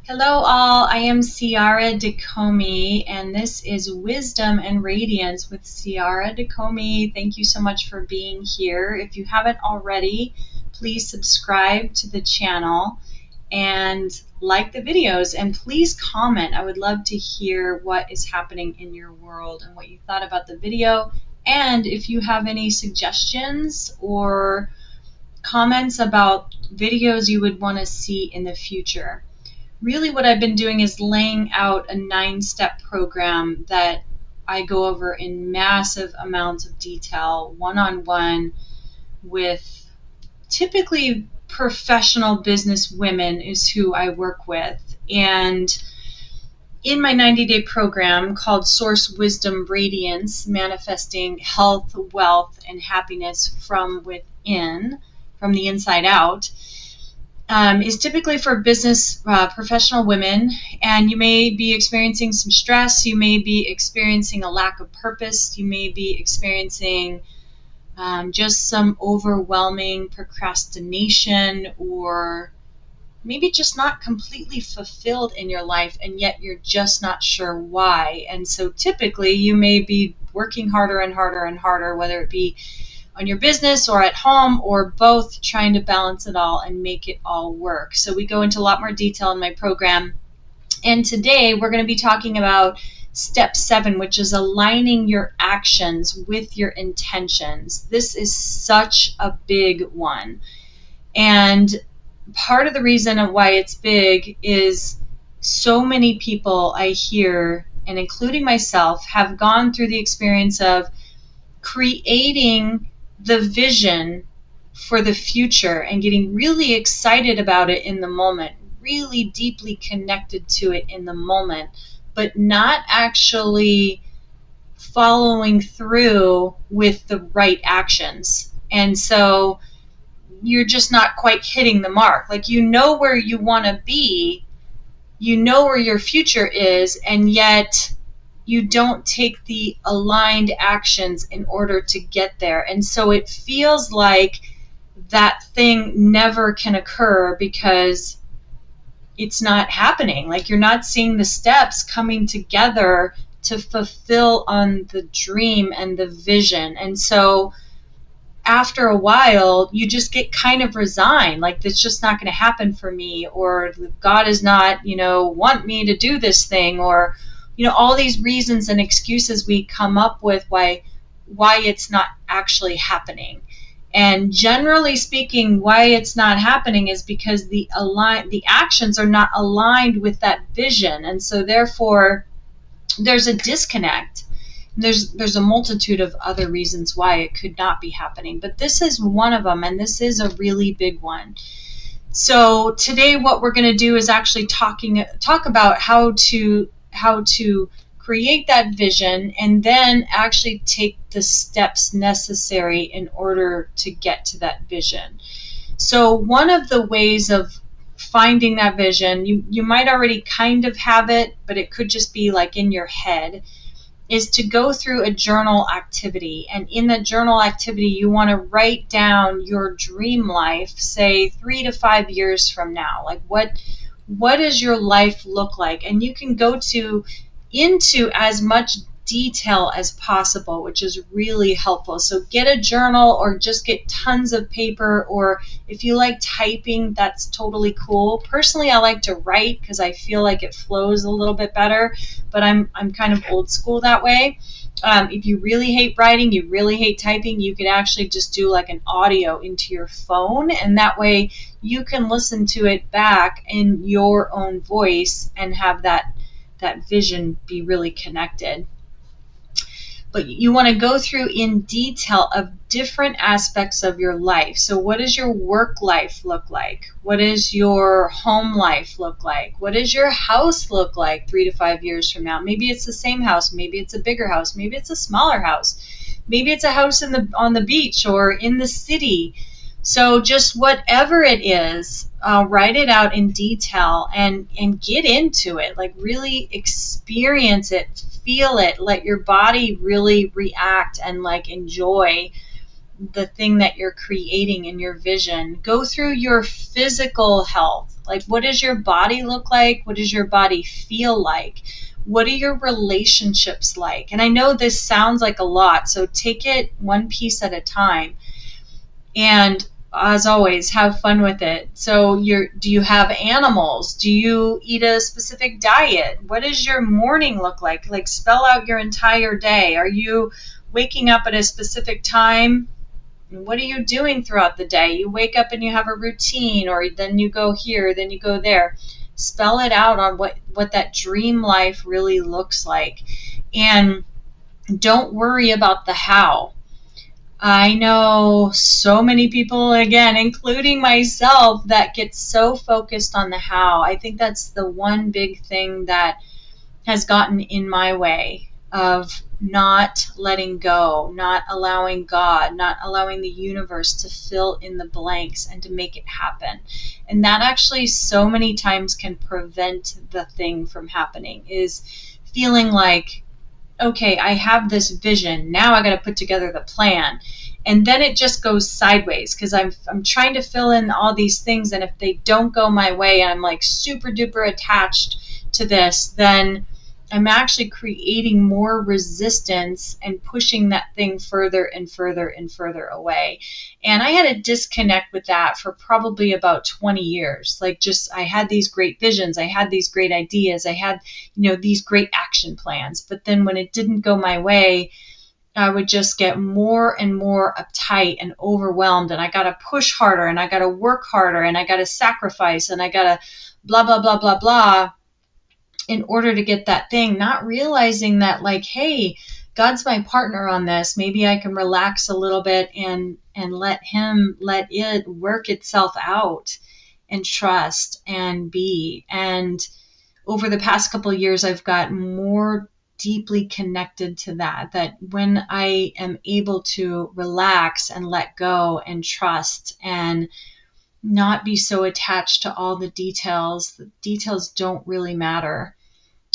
Hello, all. I am Ciara DeComey, and this is Wisdom and Radiance with Ciara DeComey. Thank you so much for being here. If you haven't already, please subscribe to the channel and like the videos, and please comment. I would love to hear what is happening in your world and what you thought about the video, and if you have any suggestions or comments about videos you would want to see in the future. Really what I've been doing is laying out a 9-step program that I go over in massive amounts of detail, one-on-one with typically professional business women is who I work with. And in my 90-day program called Source Wisdom Radiance, Manifesting Health, Wealth, and Happiness from Within, from the inside out, is typically for business professional women, and you may be experiencing some stress, you may be experiencing a lack of purpose, you may be experiencing just some overwhelming procrastination, or maybe just not completely fulfilled in your life, and yet you're just not sure why. And so typically you may be working harder and harder and harder, whether it be on your business or at home or both, trying to balance it all and make it all work. So we go into a lot more detail in my program. And today we're going to be talking about step 7, which is aligning your actions with your intentions. This is such a big one. And part of the reason of why it's big is so many people I hear, and including myself, have gone through the experience of creating the vision for the future and getting really excited about it in the moment, really deeply connected to it in the moment, but not actually following through with the right actions. And so you're just not quite hitting the mark. Like, you know where you want to be, you know where your future is, and yet you don't take the aligned actions in order to get there. And so it feels like that thing never can occur because it's not happening. Like, you're not seeing the steps coming together to fulfill on the dream and the vision. And so after a while, you just get kind of resigned, like, it's just not going to happen for me, or God is not, want me to do this thing, or all these reasons and excuses we come up with why it's not actually happening. And generally speaking, why it's not happening is because the actions are not aligned with that vision. And so therefore there's a disconnect. There's a multitude of other reasons why it could not be happening, but this is one of them, and this is a really big one. So today what we're going to do is actually talk about how to create that vision, and then actually take the steps necessary in order to get to that vision. So one of the ways of finding that vision, you might already kind of have it, but it could just be like in your head, is to go through a journal activity. And in that journal activity, you want to write down your dream life, say 3 to 5 years from now. Like, what does your life look like? And you can go into as much detail as possible, which is really helpful. So get a journal, or just get tons of paper, or if you like typing, that's totally cool. Personally, I like to write because I feel like it flows a little bit better, but I'm kind of old school that way. If you really hate writing, you really hate typing, you could actually just do like an audio into your phone, and that way you can listen to it back in your own voice and have that vision be really connected. But you want to go through in detail of different aspects of your life. So what does your work life look like? What does your home life look like? What does your house look like 3 to 5 years from now? Maybe it's the same house, maybe it's a bigger house, maybe it's a smaller house, maybe it's a house on the beach or in the city. So just whatever it is, write it out in detail and get into it. Like, really experience it, feel it, let your body really react and like enjoy the thing that you're creating in your vision. Go through your physical health. Like, what does your body look like? What does your body feel like? What are your relationships like? And I know this sounds like a lot, so take it one piece at a time. And as always, have fun with it. So do you have animals? Do you eat a specific diet? What does your morning look like? Like, spell out your entire day. Are you waking up at a specific time? What are you doing throughout the day? You wake up and you have a routine, or then you go here, then you go there. Spell it out on what that dream life really looks like. And don't worry about the how. I know so many people, again, including myself, that get so focused on the how. I think that's the one big thing that has gotten in my way of not letting go, not allowing God, not allowing the universe to fill in the blanks and to make it happen. And that actually so many times can prevent the thing from happening, is feeling like, okay, I have this vision. Now I got to put together the plan. And then it just goes sideways because I'm trying to fill in all these things. And if they don't go my way and I'm like super duper attached to this, then I'm actually creating more resistance and pushing that thing further and further and further away. And I had a disconnect with that for probably about 20 years. Like, just, I had these great visions. I had these great ideas. I had, these great action plans. But then when it didn't go my way, I would just get more and more uptight and overwhelmed. And I got to push harder, and I got to work harder, and I got to sacrifice, and I got to blah, blah, blah, blah, blah, in order to get that thing, not realizing that, like, hey, God's my partner on this. Maybe I can relax a little bit and let it work itself out, and trust and be. And over the past couple of years, I've got more deeply connected to that when I am able to relax and let go and trust and not be so attached to all the details don't really matter,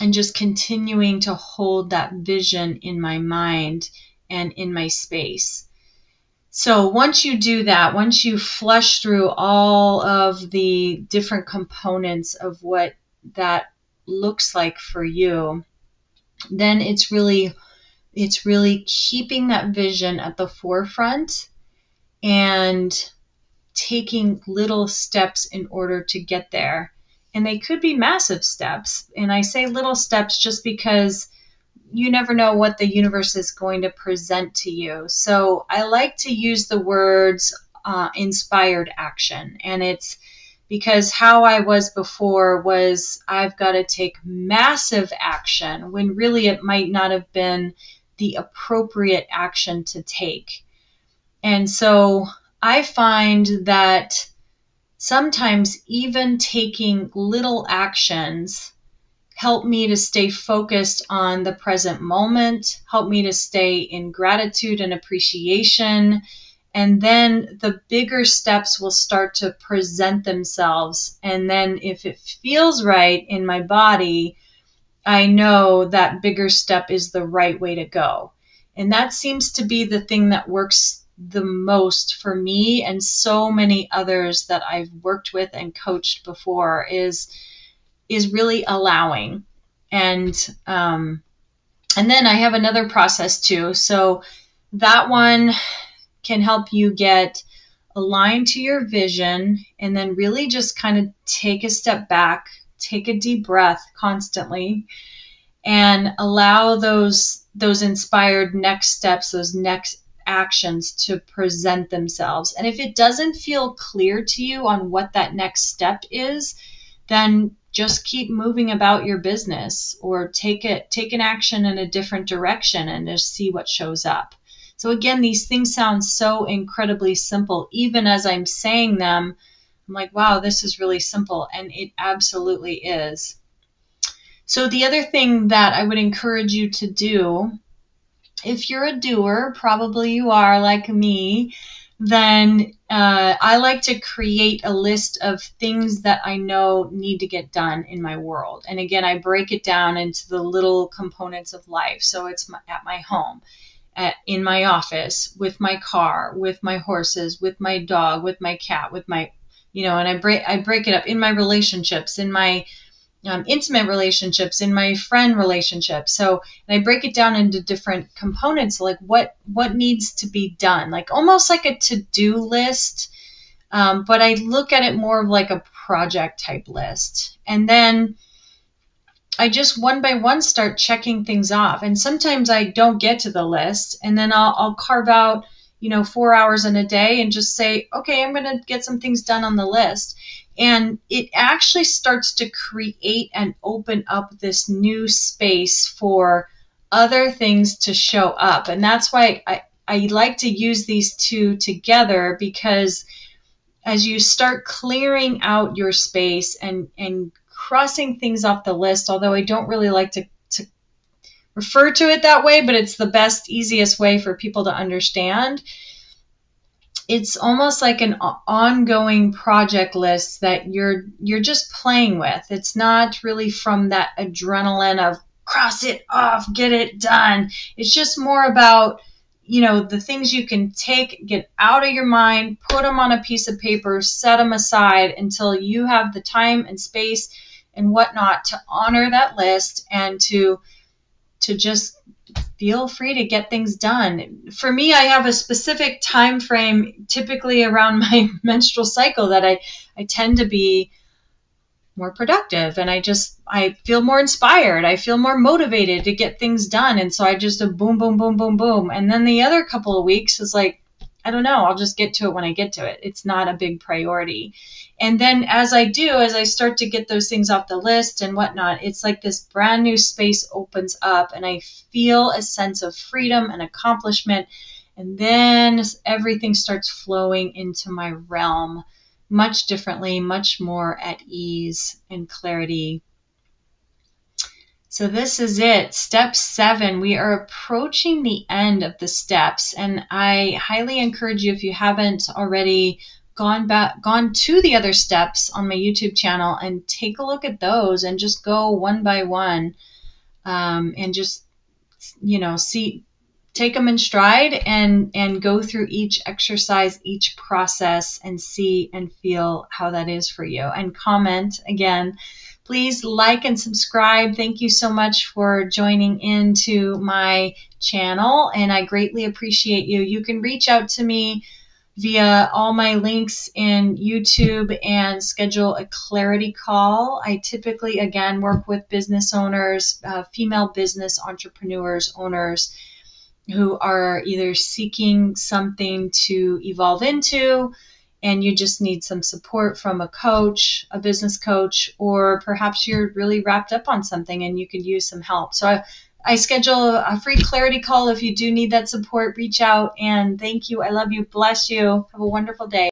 and just continuing to hold that vision in my mind and in my space. So once you do that, once you flush through all of the different components of what that looks like for you, then it's really keeping that vision at the forefront and taking little steps in order to get there. And they could be massive steps. And I say little steps just because you never know what the universe is going to present to you. So I like to use the words inspired action. And it's because how I was before was, I've got to take massive action when really it might not have been the appropriate action to take. And so I find that sometimes even taking little actions help me to stay focused on the present moment, help me to stay in gratitude and appreciation. And then the bigger steps will start to present themselves. And then if it feels right in my body, I know that bigger step is the right way to go. And that seems to be the thing that works the most for me and so many others that I've worked with and coached before, is really allowing. And then I have another process too. So that one can help you get aligned to your vision, and then really just kind of take a step back, take a deep breath constantly, and allow those inspired next steps, those next actions to present themselves. And if it doesn't feel clear to you on what that next step is, then just keep moving about your business, or take an action in a different direction and just see what shows up. So again, these things sound so incredibly simple. Even as I'm saying them, I'm like, wow, this is really simple. And it absolutely is. So the other thing that I would encourage you to do, if you're a doer, probably you are like me, then I like to create a list of things that I know need to get done in my world. And again, I break it down into the little components of life. So it's at my home, in my office, with my car, with my horses, with my dog, with my cat, with my and I break it up in my relationships, in my intimate relationships, in my friend relationships. So, and I break it down into different components, like what needs to be done, like almost like a to-do list. But I look at it more of like a project type list. And then I just one by one start checking things off. And sometimes I don't get to the list, and then I'll carve out, 4 hours in a day and just say, okay, I'm going to get some things done on the list. And it actually starts to create and open up this new space for other things to show up. And that's why I like to use these two together, because as you start clearing out your space and crossing things off the list, although I don't really like to refer to it that way, but it's the best, easiest way for people to understand. It's almost like an ongoing project list that you're just playing with. It's not really from that adrenaline of cross it off, get it done. It's just more about, the things you can take, get out of your mind, put them on a piece of paper, set them aside until you have the time and space and whatnot to honor that list and to just feel free to get things done. For me, I have a specific time frame, typically around my menstrual cycle, that I tend to be more productive, and I feel more inspired. I feel more motivated to get things done. And so I just boom, boom, boom, boom, boom. And then the other couple of weeks is like, I don't know, I'll just get to it when I get to it. It's not a big priority. And then as I start to get those things off the list and whatnot, it's like this brand new space opens up, and I feel a sense of freedom and accomplishment. And then everything starts flowing into my realm much differently, much more at ease and clarity. So this is it. Step 7. We are approaching the end of the steps, and I highly encourage you, if you haven't already, gone to the other steps on my YouTube channel and take a look at those and just go one by one, and just take them in stride and go through each exercise, each process, and see and feel how that is for you. And comment again. Please like and subscribe. Thank you so much for joining into my channel, and I greatly appreciate you. You can reach out to me via all my links in YouTube and schedule a clarity call. I typically, again, work with business owners, female business entrepreneurs, owners who are either seeking something to evolve into, and you just need some support from a coach, a business coach, or perhaps you're really wrapped up on something and you could use some help. So I schedule a free clarity call. If you do need that support, reach out, and thank you. I love you. Bless you. Have a wonderful day.